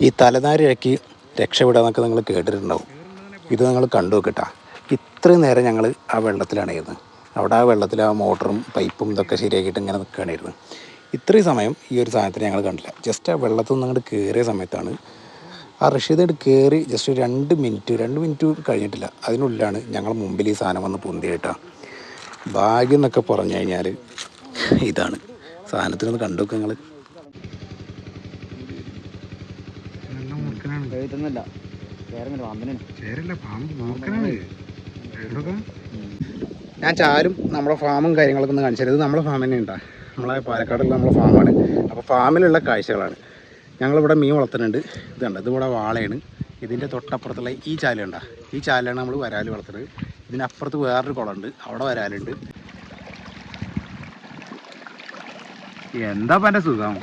ഈ തലനാരിഴക്കി രക്ഷപ്പെടാന്നൊക്കെ നിങ്ങൾ കേട്ടിട്ടുണ്ടാവും. ഇത് നിങ്ങൾ കണ്ടു നോക്കട്ടാ. ഇത്രയും നേരം ഞങ്ങൾ ആ വെള്ളത്തിലാണായിരുന്നു. അവിടെ ആ വെള്ളത്തിൽ ആ മോട്ടറും പൈപ്പും ഇതൊക്കെ ശരിയാക്കിയിട്ട് ഇങ്ങനെ നിൽക്കുകയായിരുന്നു. ഇത്രയും സമയം ഈ ഒരു സാധനത്തിന് ഞങ്ങൾ കണ്ടില്ല. ജസ്റ്റ് ആ വെള്ളത്തിൽ നിന്ന് അങ്ങോട്ട് കയറിയ സമയത്താണ് ആ റഷീദായിട്ട് കയറി ജസ്റ്റ് 2 മിനിറ്റ് കഴിഞ്ഞിട്ടില്ല, അതിനുള്ളിലാണ് ഞങ്ങൾ മുമ്പിൽ ഈ സാധനം വന്ന് പൊന്തിയിട്ടാണ്. ഭാഗ്യം എന്നൊക്കെ പറഞ്ഞു കഴിഞ്ഞാൽ ഇതാണ് സാധനത്തിനൊന്ന് കണ്ടു നോക്കുക നിങ്ങൾ. ഞാൻ ചാരും നമ്മുടെ ഫാമും കാര്യങ്ങളൊക്കെ ഒന്ന് കാണിച്ചത്. ഇത് നമ്മളെ ഫാം തന്നെ ഉണ്ടാ, നമ്മളെ പാലക്കാടുള്ള നമ്മളെ ഫാമാണ്. അപ്പോൾ ഫാമിലുള്ള കാഴ്ചകളാണ്. ഞങ്ങളിവിടെ മീൻ വളർത്തുന്നുണ്ട്. ഇതുണ്ട്, ഇതിവിടെ വാളയാണ്. ഇതിൻ്റെ തൊട്ടപ്പുറത്തുള്ള ഈ ചാലുണ്ടാ, ഈ ചാലാണ് നമ്മൾ വരാൽ വളർത്തുന്നത്. ഇതിനപ്പുറത്ത് വേറൊരു കുളമുണ്ട്, അവിടെ വരാലുണ്ട്. എന്താ എൻ്റെ സുഖം,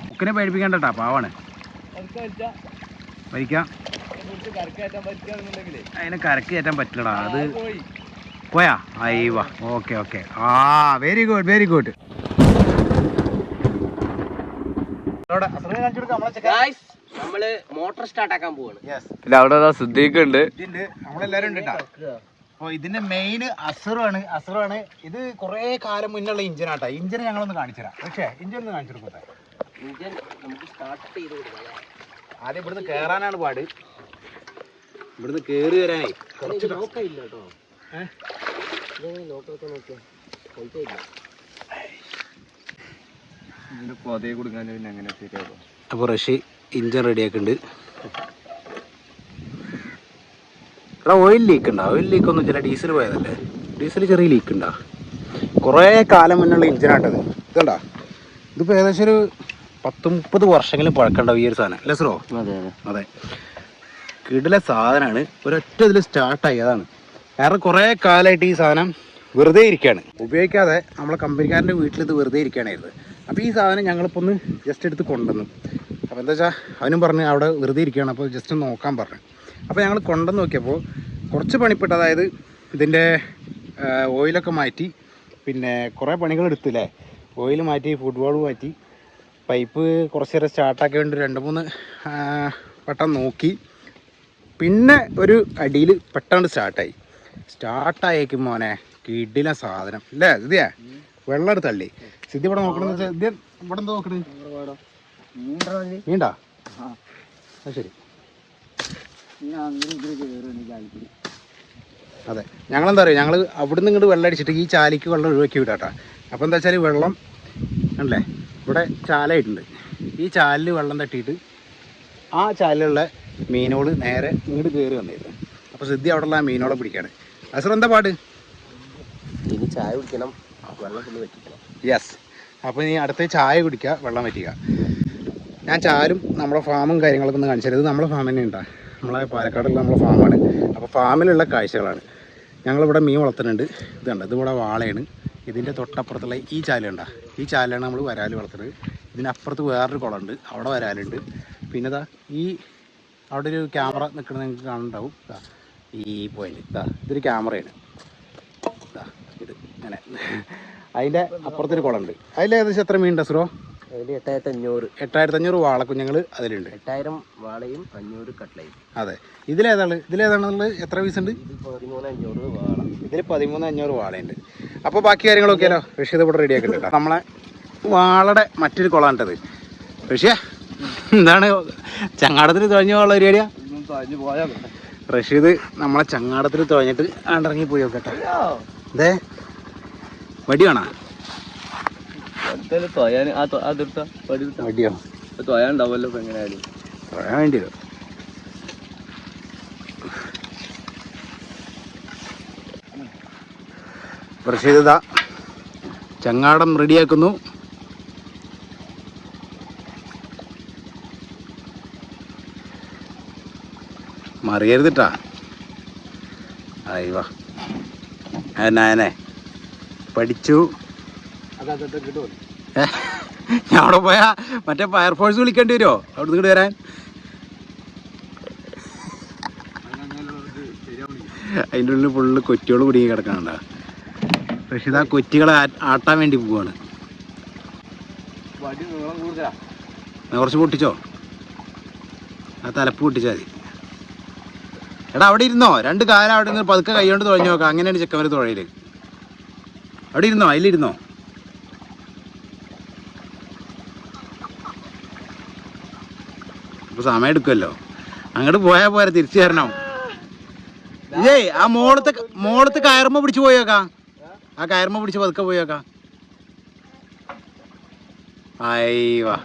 മുക്കിനെ പേടിപ്പിക്കണ്ടട്ടാ, പാവാണ്. വലിക്കാം അതിനെ കരക്ക് കയറ്റാൻ പറ്റില്ലടാ. അത് പോയാ അയ്യവാ. ഓക്കെ ആ വെരി ഗുഡ്. നമ്മള് മോട്ടോർ സ്റ്റാർട്ട് ആക്കാൻ പോവാണ്. അവിടെ ശ്രദ്ധിക്കുന്നുണ്ട്, നമ്മളെല്ലാരും ഉണ്ട് കേട്ടോ. അപ്പോൾ ഇതിന്റെ മെയിൻ അസറുമാണ്. ഇത് കുറെ കാലം മുന്നുള്ള ഇഞ്ചിനാട്ടാ. ഇഞ്ചിനെ ഞങ്ങളൊന്ന് കാണിച്ചു തരാം. പക്ഷേ ഇഞ്ചിൻ ഒന്ന് കാണിച്ചു കൊടുക്കട്ടെ. ഇഞ്ചൻ നമുക്ക് സ്റ്റാർട്ട് ചെയ്ത് കൊടുക്കാം. ആദ്യം ഇവിടുന്ന് കയറാനാണ് പാട്. ഇവിടുന്ന് കയറി വരാനേ കുറച്ച് നോക്കില്ല കേട്ടോ. നോക്കൊക്കെ നോക്കിയാ ഇല്ല. പൊതയെ കൊടുക്കാൻ പിന്നെ അങ്ങനെ ശരിയാകും. അപ്പോൾ റഷി ഇഞ്ചൻ റെഡിയാക്കുന്നുണ്ട്. എടാ ഓയിൽ ലീക്ക് ഉണ്ടോ? ഓയിൽ ലീക്ക് ഒന്നും ചില ഡീസൽ പോയതല്ലേ, ഡീസൽ ചെറിയ ലീക്ക് ഉണ്ടോ? കുറേ കാലം മുന്നുള്ള ഇഞ്ചിനാട്ടത്. ഇതുണ്ടോ, ഇതിപ്പോൾ ഏകദേശം ഒരു 10-30 വർഷങ്ങളും പഴക്കമുണ്ടാവും ഈ ഒരു സാധനം അല്ലേ സറോ? അതെ, കിടില സാധനമാണ്. ഒരൊറ്റ ഇതിൽ സ്റ്റാർട്ടായി. അതാണ് കാരണം കുറേ കാലമായിട്ട് ഈ സാധനം വെറുതെ ഇരിക്കുകയാണ്, ഉപയോഗിക്കാതെ. നമ്മളെ കമ്പനിക്കാരൻ്റെ വീട്ടിൽ ഇത് വെറുതെ ഇരിക്കുകയാണായിരുന്നത്. അപ്പോൾ ഈ സാധനം ഞങ്ങളിപ്പോൾ ഒന്ന് ജസ്റ്റ് എടുത്ത് കൊണ്ടുവന്നു. അപ്പോൾ എന്താ വെച്ചാൽ അവനും പറഞ്ഞ് അവിടെ വെറുതെ ഇരിക്കുകയാണ്, അപ്പോൾ ജസ്റ്റ് ഒന്ന് നോക്കാൻ പറഞ്ഞു. അപ്പോൾ ഞങ്ങൾ കൊണ്ടുവന്ന് നോക്കിയപ്പോൾ കുറച്ച് പണിപ്പെട്ടു. അതായത് ഇതിൻ്റെ ഓയിലൊക്കെ മാറ്റി, പിന്നെ കുറേ പണികൾ എടുത്തില്ലേ. ഓയിൽ മാറ്റി, ഫുട്ബോൾ മാറ്റി, പൈപ്പ് കുറച്ച് നേരം സ്റ്റാർട്ടാക്കി വേണ്ടി 2-3 വട്ടം നോക്കി. പിന്നെ ഒരു അടിയിൽ പെട്ടെന്ന് സ്റ്റാർട്ടായേക്കും മോനെ കിടില സാധനം അല്ലേ സിദ്ധിയാ? വെള്ളം എടുത്ത് തള്ളി. സിദ്ധി ഇവിടെ നോക്കണമെന്ന് വെച്ചാൽ ഇത് ഇവിടെ എന്താ നോക്കണേ? നീണ്ടാ? അത് ശരി. അതെ, ഞങ്ങളെന്താ പറയുക, ഞങ്ങൾ അവിടുന്ന് ഇങ്ങോട്ട് വെള്ളം അടിച്ചിട്ട് ഈ ചാലിക്ക് വെള്ളം ഒഴിവാക്കി വിടാട്ടാ. അപ്പോൾ എന്താ വെച്ചാൽ വെള്ളം അല്ലേ, ഇവിടെ ചാലായിട്ടുണ്ട്. ഈ ചാലിൽ വെള്ളം തട്ടിയിട്ട് ആ ചാലിലുള്ള മീനോട് നേരെ ഇങ്ങോട്ട് കയറി വന്നിരുന്നു. അപ്പോൾ സിദ്ധി അവിടെയുള്ള ആ മീനോടെ പിടിക്കുകയാണ്. അസർ എന്താ പാട്? ഇനി ചായ കുടിക്കണം, വെള്ളം ഫുള്ള് വറ്റിക്കണം. യെസ്, അപ്പോൾ ഇനി അടുത്ത ചായ കുടിക്കുക, വെള്ളം വറ്റിക്കുക. ഞാൻ ചാരും നമ്മുടെ ഫാമും കാര്യങ്ങളൊക്കെ ഒന്ന് കാണിച്ചത്. ഇത് നമ്മളെ ഫാം തന്നെ ഉണ്ടാ, നമ്മളെ പാലക്കാടുള്ള നമ്മളെ ഫാമാണ്. അപ്പോൾ ഫാമിലുള്ള കാഴ്ചകളാണ്. ഞങ്ങളിവിടെ മീൻ വളർത്തുന്നുണ്ട്. ഇതുണ്ട്, ഇതിവിടെ വാളയാണ്. ഇതിൻ്റെ തൊട്ടപ്പുറത്തുള്ള ഈ ചാലുണ്ടാ, ഈ ചാലാണ് നമ്മൾ വരാൽ വളർത്തുന്നത്. ഇതിനപ്പുറത്ത് വേറൊരു കുളമുണ്ട്, അവിടെ വരാലുണ്ട്. പിന്നെ ഇതാ ഈ അവിടെ ഒരു ക്യാമറ നിൽക്കുന്നത് നിങ്ങൾക്ക് കാണുന്നുണ്ടാവും. ഈ പോയിന്റ് ഇതൊരു ക്യാമറയാണ്. ഇത് ഇങ്ങനെ അതിൻ്റെ അപ്പുറത്തൊരു കുളമുണ്ട്. അതിൽ ഏകദേശം എത്ര മീൻ ഉണ്ട് അസുറോ? അതിൽ 8500. 8500 വാളക്കുഞ്ഞുങ്ങൾ അതിലുണ്ട്. 8000 വാളയും 500 കട്ട്ലയും. അതെ, ഇതിലേതാണുള്ളത്? എത്ര പീസ് ഉണ്ട്? 13500 വാള. ഇതിൽ 13500 വാളയുണ്ട്. അപ്പോൾ ബാക്കി കാര്യങ്ങളൊക്കെയല്ലോ റഷീദ് ഇവിടെ റെഡിയാക്കിയിട്ടുണ്ട് കേട്ടോ. നമ്മളെ വാളയുടെ മറ്റൊരു കുളമാണിട്ടത്. റഷ്യ എന്താണ് ചങ്ങാടത്തിൽ തുഴഞ്ഞ വാള പരിപാടിയാ? റഷീദ് നമ്മളെ ചങ്ങാടത്തിൽ തുഴഞ്ഞിട്ട് ആണ്ടിറങ്ങി പോയി നോക്കട്ടെ. അതെ, വടി വേണോ? വടിയോ? തൊയാണ്ടാവല്ലോ എങ്ങനെയായാലും തുഴയാൻ വേണ്ടി വരും. റഷീദ് ഇതാ ചങ്ങാടം റെഡിയാക്കുന്നു. മറിയരുതിട്ടാ. അയ്യോ എന്നാ പഠിച്ചു. ഞാൻ അവിടെ പോയാ മറ്റേ ഫയർഫോഴ്സ് വിളിക്കേണ്ടി വരുമോ അവിടെ നിന്ന് വരാൻ? അതിൻ്റെ ഉള്ളിൽ ഫുള്ള് കൊറ്റികൾ കുടുങ്ങി കിടക്കാനുണ്ട. പക്ഷെ ഇതാ കൊറ്റികളെ ആട്ടാൻ വേണ്ടി പോവാണ്. കുറച്ച് പൊട്ടിച്ചോ, ആ തലപ്പ് പൊട്ടിച്ചാൽ മതി. എടാ അവിടെ ഇരുന്നോ, 2 കാലം അവിടെ നിന്ന് പതുക്കെ കൈ കൊണ്ട് തുഴഞ്ഞു നോക്കാം. അങ്ങനെയാണ് ചെക്കന്മാർ തുഴയിൽ. അവിടെ ഇരുന്നോ, അതിലിരുന്നോ. അപ്പോൾ സമയം എടുക്കുമല്ലോ. അങ്ങോട്ട് പോയാൽ പോരാ, തിരിച്ചു തരണം. ഏയ് ആ മോളത്ത് കയറുമ്പോൾ പിടിച്ച് പോയേക്കാം. ആ കയറുമ്പോൾ പിടിച്ച് പതുക്കെ പോയേക്കാം. അയ്യവാ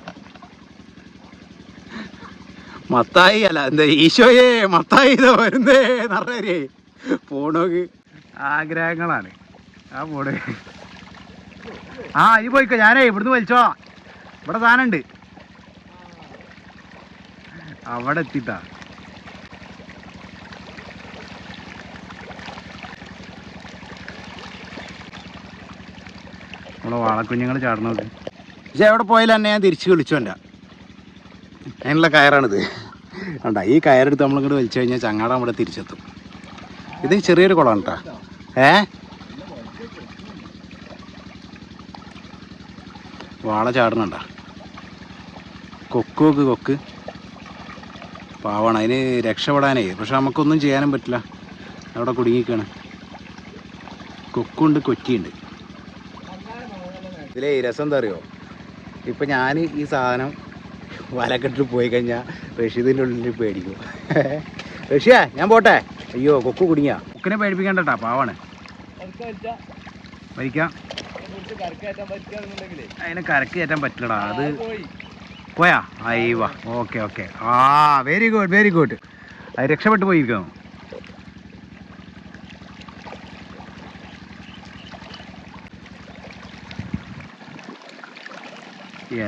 മത്തായി അല്ല എന്താ ഈശോയെ മത്തായി ഇതാ വരുന്നേ നിറയെ പോണോക്ക് ആഗ്രഹങ്ങളാണ്. ആ പോണ് ആ ഈ പോയിക്കോ, ഞാനേ ഇവിടുന്ന് വലിച്ചോ. ഇവിടെ സാധനം ഉണ്ട്. അവിടെ എത്തിട്ടാ നമ്മളെ വാളക്കുഞ്ഞുങ്ങൾ ചാടണത്. പക്ഷെ എവിടെ പോയാലും എന്നെ ഞാൻ തിരിച്ച് വിളിച്ചു. എൻ്റെ അതിനുള്ള കയറാണിത്. കണ്ട ഈ കയറെടുത്ത് നമ്മളിങ്ങോട്ട് വലിച്ചു കഴിഞ്ഞാൽ ചങ്ങാട നമ്മുടെ തിരിച്ചെത്തും. ഇത് ചെറിയൊരു കുളമാണ് കേട്ടോ. വാള ചാടണണ്ട. കൊക്ക് പാവാണ്. അതിന് രക്ഷപ്പെടാനേ, പക്ഷെ നമുക്കൊന്നും ചെയ്യാനും പറ്റില്ല. അവിടെ കുടുങ്ങിക്കാണ്. കൊക്കുണ്ട്, കൊറ്റിയുണ്ട്. ഇതിലേ രസം എന്താ അറിയോ, ഇപ്പം ഞാൻ ഈ സാധനം വലക്കെട്ടിൽ പോയി കഴിഞ്ഞാൽ റഷീദിൻ്റെ ഉള്ളിൽ പേടിക്കും. റഷ്യ ഞാൻ പോട്ടെ. അയ്യോ കൊക്ക് കുടുങ്ങിയ. കൊക്കിനെ പേടിപ്പിക്കണ്ടട്ടാ, പാവാണ്. വലിക്കാം. അതിനെ കരക്ക് കയറ്റാൻ പറ്റില്ലടാ. അത് പോയാ അയ്യവാ. ഓക്കെ ആ വെരി ഗുഡ്. അത് രക്ഷപ്പെട്ടു പോയിരിക്കുന്നു.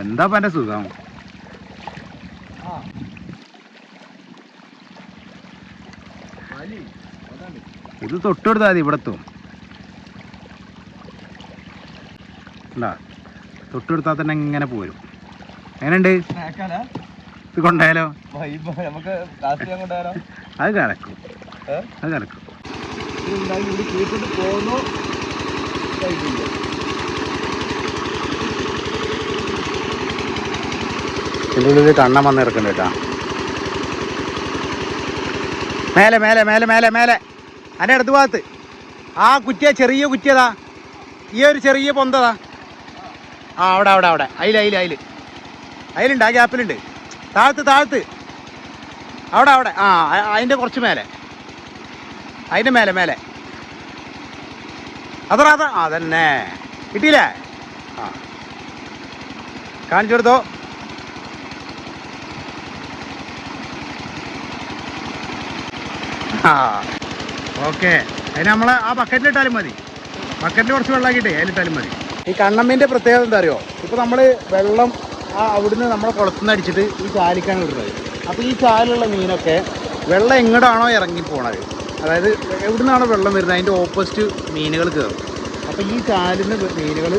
എന്താ എൻ്റെ സുഖം. ഇത് തൊട്ടെടുത്താൽ മതി, ഇവിടെത്തും. ഉണ്ടാ തൊട്ടെടുത്താൽ തന്നെ ഇങ്ങനെ പോരും. എങ്ങനെയുണ്ട് ഇത് കൊണ്ടായാലോ? അത് കലക്കും. ഇതിൻ്റെ ഉള്ളിൽ കണ്ണം വന്ന് ഇറക്കണ്ട കേട്ടാ. മേലെ അതിൻ്റെ അടുത്ത ഭാഗത്ത് ആ കുറ്റിയ, ചെറിയ കുറ്റിയതാ. ഈ ഒരു ചെറിയ പൊന്തതാ. ആ അവിടെ അതിലുണ്ട്. ആ ഗ്യാപ്പിലുണ്ട്. താഴത്ത് അവിടെ ആ അതിൻ്റെ കുറച്ച് മേലെ, അതിൻ്റെ മേലെ അത്ര അതന്നെ കിട്ടിയില്ലേ? ആ കാണിച്ചു കൊടുത്തോ. ആ ഓക്കെ. അതിന് നമ്മൾ ആ ബക്കറ്റിലിട്ടാലും മതി. ബക്കറ്റിൽ കുറച്ച് വെള്ളമാക്കിയിട്ടേ അതിലിട്ടാലും മതി. ഈ കണ്ണമ്മീൻ്റെ പ്രത്യേകത എന്താ അറിയോ, ഇപ്പോൾ നമ്മൾ വെള്ളം അവിടുന്ന് നമ്മളെ കുളത്തുനിന്ന് അടിച്ചിട്ട് ഈ ചാലിക്കാണ് വിടുന്നത്. അപ്പോൾ ഈ ചാലിലുള്ള മീനൊക്കെ വെള്ളം എങ്ങോട്ടാണോ ഇറങ്ങിപ്പോണത്, അതായത് എവിടുന്നാണോ വെള്ളം വരുന്നത് അതിൻ്റെ ഓപ്പോസിറ്റ് മീനുകൾ കയറും. അപ്പോൾ ഈ ചാലിന് മീനുകൾ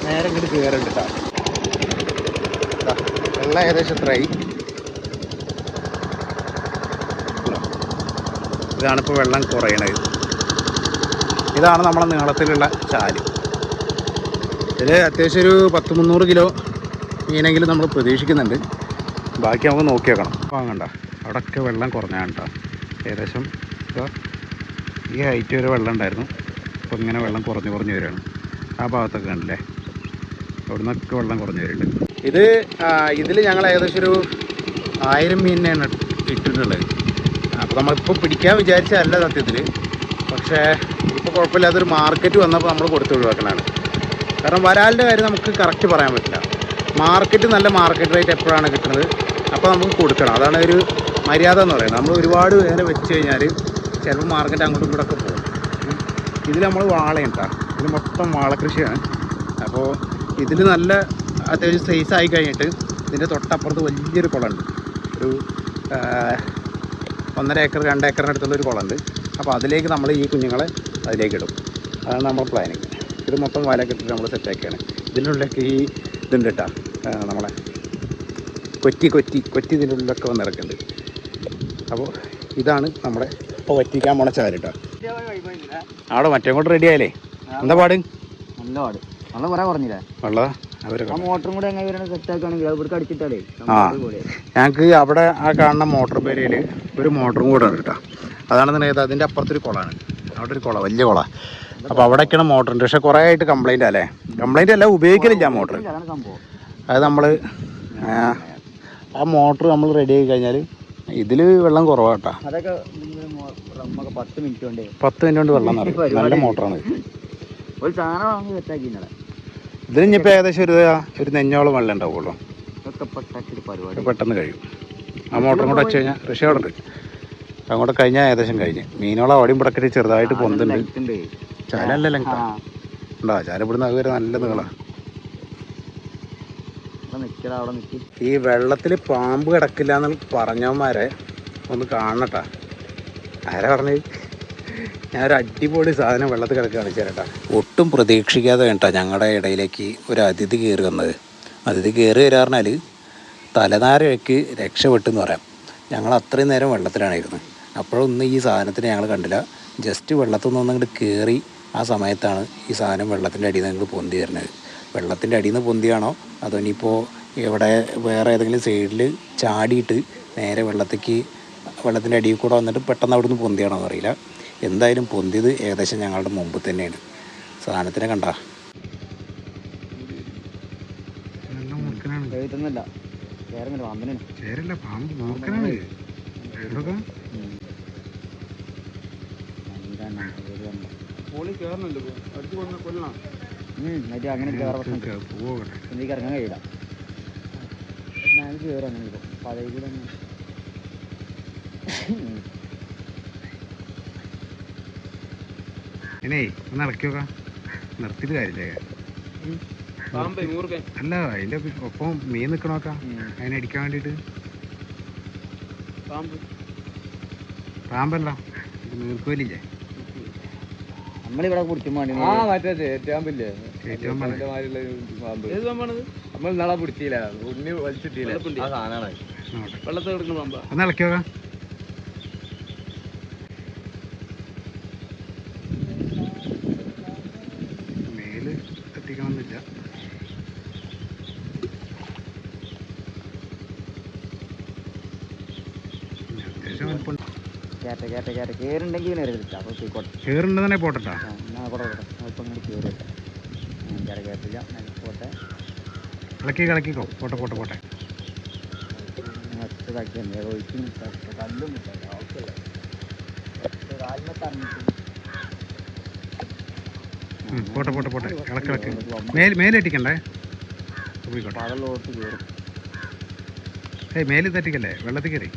നേരെ ഇങ്ങോട്ട് കയറണ്ടിട്ടാ. വെള്ളം ഏകദേശം എത്രയായി. ഇതാണിപ്പോൾ വെള്ളം കുറയണത്. ഇതാണ് നമ്മളെ നീളത്തിലുള്ള ചാല്. ഇതിൽ അത്യാവശ്യം ഒരു 100-300 കിലോ മീനെങ്കിലും നമ്മൾ പ്രതീക്ഷിക്കുന്നുണ്ട്. ബാക്കി നമുക്ക് നോക്കി വെക്കണം. വാങ്ങണ്ട, അവിടെയൊക്കെ വെള്ളം കുറഞ്ഞാണ് കേട്ടോ. ഏകദേശം ഈ ഹൈറ്റ് വരെ വെള്ളം ഉണ്ടായിരുന്നു. അപ്പോൾ ഇങ്ങനെ വെള്ളം കുറഞ്ഞ് വരികയാണ്. ആ ഭാഗത്തൊക്കെ ഉണ്ടല്ലേ, അവിടെ നിന്നൊക്കെ വെള്ളം കുറഞ്ഞ് വരുന്നുണ്ട്. ഇതിൽ ഞങ്ങൾ ഏകദേശം ഒരു 1000 മീനിനെയാണ് ഇട്ടിട്ടുള്ളത്. അപ്പോൾ നമ്മളിപ്പോൾ പിടിക്കാൻ വിചാരിച്ചതല്ല സത്യത്തിൽ. പക്ഷേ ഇപ്പോൾ കുഴപ്പമില്ലാത്തൊരു മാർക്കറ്റ് വന്നപ്പോൾ നമ്മൾ കൊടുത്ത് ഒഴിവാക്കണതാണ്. കാരണം വരാലിൻ്റെ കാര്യം നമുക്ക് കറക്റ്റ് പറയാൻ പറ്റില്ല. നല്ല മാർക്കറ്റ് റേറ്റ് എപ്പോഴാണ് കിട്ടുന്നത് അപ്പോൾ നമുക്ക് കൊടുക്കണം. അതാണ് ഒരു മര്യാദ എന്ന് പറയുന്നത്. നമ്മൾ ഒരുപാട് നേരെ വെച്ച് കഴിഞ്ഞാൽ ചിലപ്പോൾ മാർക്കറ്റ് അങ്ങോട്ടും ഇങ്ങോട്ടൊക്കെ പോകും. ഇതിൽ നമ്മൾ വാളയുണ്ടാ, ഇത് മൊത്തം വാളക്കൃഷിയാണ്. അപ്പോൾ ഇതിൽ നല്ല അത്യാവശ്യം സൈസായി കഴിഞ്ഞിട്ട് ഇതിൻ്റെ തൊട്ടപ്പുറത്ത് വലിയൊരു കുളമുണ്ട്. ഒരു 1.5 ഏക്കർ 2 ഏക്കറിനടുത്തുള്ളൊരു കുളമുണ്ട്. അപ്പോൾ അതിലേക്ക് നമ്മൾ ഈ കുഞ്ഞുങ്ങളെ അതിലേക്ക് ഇടും. അതാണ് നമ്മൾ പ്ലാനിങ്. ഇത് മൊത്തം വലയൊക്കെ ഇട്ടിട്ട് നമ്മൾ സെറ്റാക്കിയാണ്. ഇതിനുള്ളിലൊക്കെ ഈ ഇതുണ്ട് കേട്ടോ, നമ്മളെ കൊറ്റി ഇതിൻ്റെ ഉള്ളിലൊക്കെ വന്നിറക്കുന്നുണ്ട്. അപ്പോൾ ഇതാണ് നമ്മുടെ ഇപ്പോൾ വറ്റിക്കാൻ പോണ ചാല് കേട്ടോ. അവിടെ മറ്റേ കൊണ്ട് റെഡി ആയാലേ. എന്താ പാട്? നല്ല പാട്. വെള്ളം കുറെ കുറഞ്ഞില്ലേ? വെള്ളം അവരൊക്കെ ആ മോട്ടറും കൂടെ എങ്ങനെ സെറ്റ് ആക്കുകയാണെങ്കിൽ ഇവിടേക്ക് അടിച്ചിട്ടാലേ ആ ഞങ്ങൾക്ക് അവിടെ ആ കാണുന്ന മോട്ടോർ പേരയിൽ ഒരു മോട്ടറും കൂടെ ഉണ്ട് കേട്ടോ. അതാണെന്നുണ്ടെങ്കിൽ അതിൻ്റെ അപ്പുറത്തൊരു കുളമാണ്, അവിടെ ഒരു കുളം, വലിയ കുളമാണ്. അപ്പോൾ അവിടേക്കാണ് മോട്ടറുണ്ട്. പക്ഷേ കുറേ ആയിട്ട് കംപ്ലൈൻ്റ് അല്ലേ? കംപ്ലൈൻ്റ് അല്ല, ഉപയോഗിക്കലില്ല മോട്ടർ. അത് നമ്മൾ ആ മോട്ടർ നമ്മൾ റെഡി ആക്കി കഴിഞ്ഞാൽ ഇതിൽ വെള്ളം കുറവാട്ടോ. അതൊക്കെ 10 മിനിറ്റ് കൊണ്ട് 10 മിനിറ്റ് കൊണ്ട് വെള്ളം നിറയും. നല്ല മോട്ടറാണ്. ഒരു സാധനം വാങ്ങി സെറ്റാക്കി ഇതിൽ ഇനിയിപ്പോൾ ഏകദേശം ഒരു നെഞ്ഞോളം വെള്ളം ഉണ്ടാവുള്ളൂ. പെട്ടെന്ന് കഴിയും. ആ മോട്ടറും കൂടെ വെച്ച് കഴിഞ്ഞാൽ കൃഷി അവിടെ ഉണ്ട്. അങ്ങോട്ട് കഴിഞ്ഞാൽ ഏകദേശം കഴിഞ്ഞ്. മീനോളം അവിടെയും ഇവിടൊക്കെ ചെറുതായിട്ട് പൊന്തുണ്ട്. ചാലല്ല ലെങ്താ ഉണ്ടോ? ചാല ഇവിടുന്ന് അതുവരെ നല്ല നീളമാണ്. ഈ വെള്ളത്തിൽ പാമ്പ് കിടക്കില്ല എന്ന് പറഞ്ഞവന്മാരെ ഒന്ന് കാണണട്ടാ. ആരാ പറഞ്ഞത്? ഞാനൊരു അടിപൊളി സാധനം വെള്ളത്തിൽ കിടക്കുക കാണിച്ചു തരട്ടാ. ഒട്ടും പ്രതീക്ഷിക്കാതെ വേണ്ട ഞങ്ങളുടെ ഇടയിലേക്ക് ഒരു അതിഥി കയറി വന്നത്. അതിഥി കയറി വരാറിഞ്ഞാൽ തലനാരഴക്ക് രക്ഷപ്പെട്ടെന്ന് പറയാം. ഞങ്ങൾ അത്രയും നേരം വെള്ളത്തിലാണിരുന്നത്. അപ്പോഴൊന്നും ഈ സാധനത്തിന് ഞങ്ങൾ കണ്ടില്ല. ജസ്റ്റ് വെള്ളത്തിൽ നിന്ന് അങ്ങോട്ട് കയറി ആ സമയത്താണ് ഈ സാധനം വെള്ളത്തിൻ്റെ അടിയിൽ നിന്ന് പൊന്തി വരുന്നത്. വെള്ളത്തിൻ്റെ അടിയിൽ നിന്ന് പൊന്തിയാണോ അതോ ഇനിയിപ്പോൾ ഇവിടെ വേറെ ഏതെങ്കിലും സൈഡിൽ ചാടിയിട്ട് നേരെ വെള്ളത്തിൻ്റെ അടിയിൽ കൂടെ വന്നിട്ട് പെട്ടെന്ന് അവിടെ നിന്ന് പൊന്തിയാണോ എന്നറിയില്ല. എന്തായാലും പൊന്തിയത് ഏകദേശം ഞങ്ങളുടെ മുമ്പ് തന്നെയാണ്. സാധനത്തിനെ കണ്ട അങ്ങനെ ഇറങ്ങാൻ കഴിയില്ല. അങ്ങനെ പഴയ കൂടെ ഇനി ഒന്ന് ഇളക്കി നോക്കാം. നിർത്തിയിട്ട് കാര്യമില്ലേ? അല്ല, അതിൻ്റെ ഒപ്പം മീൻ നിൽക്കണോക്കാം അതിനടിക്കാൻ വേണ്ടിയിട്ട്. പാമ്പല്ല, നീർക്കോലില്ലേ നമ്മളിവിടെ കുടിക്കുമ്പോൾ നമ്മൾ നാളെ പിടിച്ചില്ല, ഉണ്ണി വലിച്ചിട്ടില്ല. വെള്ളത്തിൽ കിടക്കുന്ന പാമ്പ. ഒന്ന് ഇളക്കി നോക്കാം. മേല് എത്തിക്കണമെന്നില്ല. കേറുണ്ട് തന്നെ പോട്ടെട്ടാ. ഇളക്കിക്കോ. പോട്ടെ. പോട്ടെ. ഇളക്കി മേലെട്ടിക്കണ്ടേ? പോയിക്കോട്ടെ. മേല് തട്ടിക്കല്ലേ? വെള്ളത്തിൽ കയറി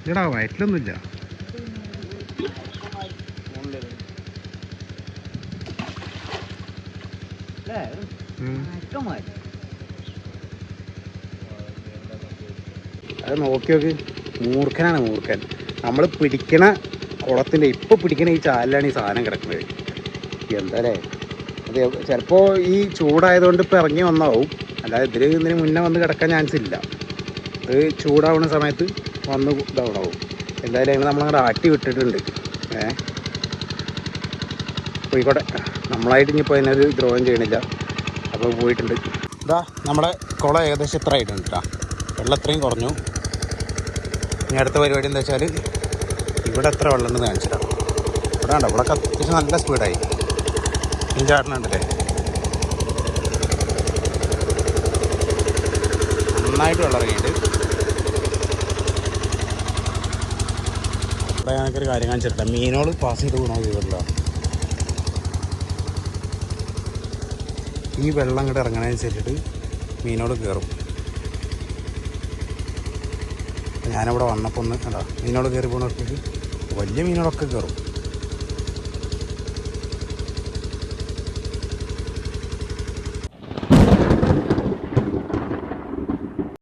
ഇടാ. വയറ്റിലൊന്നുമില്ല. അത് നോക്കി. മൂർഖനാണ് മൂർഖൻ. നമ്മൾ പിടിക്കണ കുളത്തിൻ്റെ ഇപ്പോൾ പിടിക്കണ ഈ ചാലിലാണ് ഈ സാധനം കിടക്കുന്നത്. എന്താല്ലേ അത്? ചിലപ്പോൾ ഈ ചൂടായതുകൊണ്ട് ഇപ്പോൾ ഇറങ്ങി വന്നാവും. അല്ലാതെ ഇതിന് മുന്നേ വന്ന് കിടക്കാൻ ചാൻസ് ഇല്ല. അത് ചൂടാവുന്ന സമയത്ത് വന്ന് ഇതാവണാവും. എന്തായാലും അതിന് നമ്മളങ്ങോട്ട് ആട്ടി വിട്ടിട്ടുണ്ട്. പോയിക്കോട്ടെ. നമ്മളായിട്ട് ഇനിയിപ്പോൾ അതിനൊരു ദ്രോഹം ചെയ്യണില്ല. അപ്പോൾ പോയിട്ടുണ്ട്. ഇതാ നമ്മുടെ കുളം ഏകദേശം ഇത്ര ആയിട്ടുണ്ട് കേട്ടോ. വെള്ളം ഇത്രയും കുറഞ്ഞു. ഇനി അടുത്ത പരിപാടി എന്താ വെച്ചാൽ ഇവിടെ എത്ര വെള്ളം ഉണ്ടെന്ന് കാണിച്ചിട്ടാണ്. ഇവിടെ ഉണ്ടോ? ഇവിടെ അത്യാവശ്യം നല്ല സ്പീഡായി മീൻ ചാടണുണ്ടല്ലേ. നന്നായിട്ട് വെള്ളം ഇറങ്ങിയിട്ട്. ഇവിടെ ഞങ്ങൾക്കൊരു കാര്യം കാണിച്ചിട്ടാ. മീനുകൾ പാസ് ചെയ്ത് പോകണോ ചെയ്തിട്ടില്ല. ഈ വെള്ളം ഇങ്ങോട്ട് ഇറങ്ങണതനുസരിച്ചിട്ട് മീനുകൾ കയറും. ഞാനിവിടെ വന്നപ്പോൾ ഒന്ന് കണ്ടോ മീനുകൾ കയറി പോകുന്നവർക്ക് വലിയ മീനുകളൊക്കെ കയറും.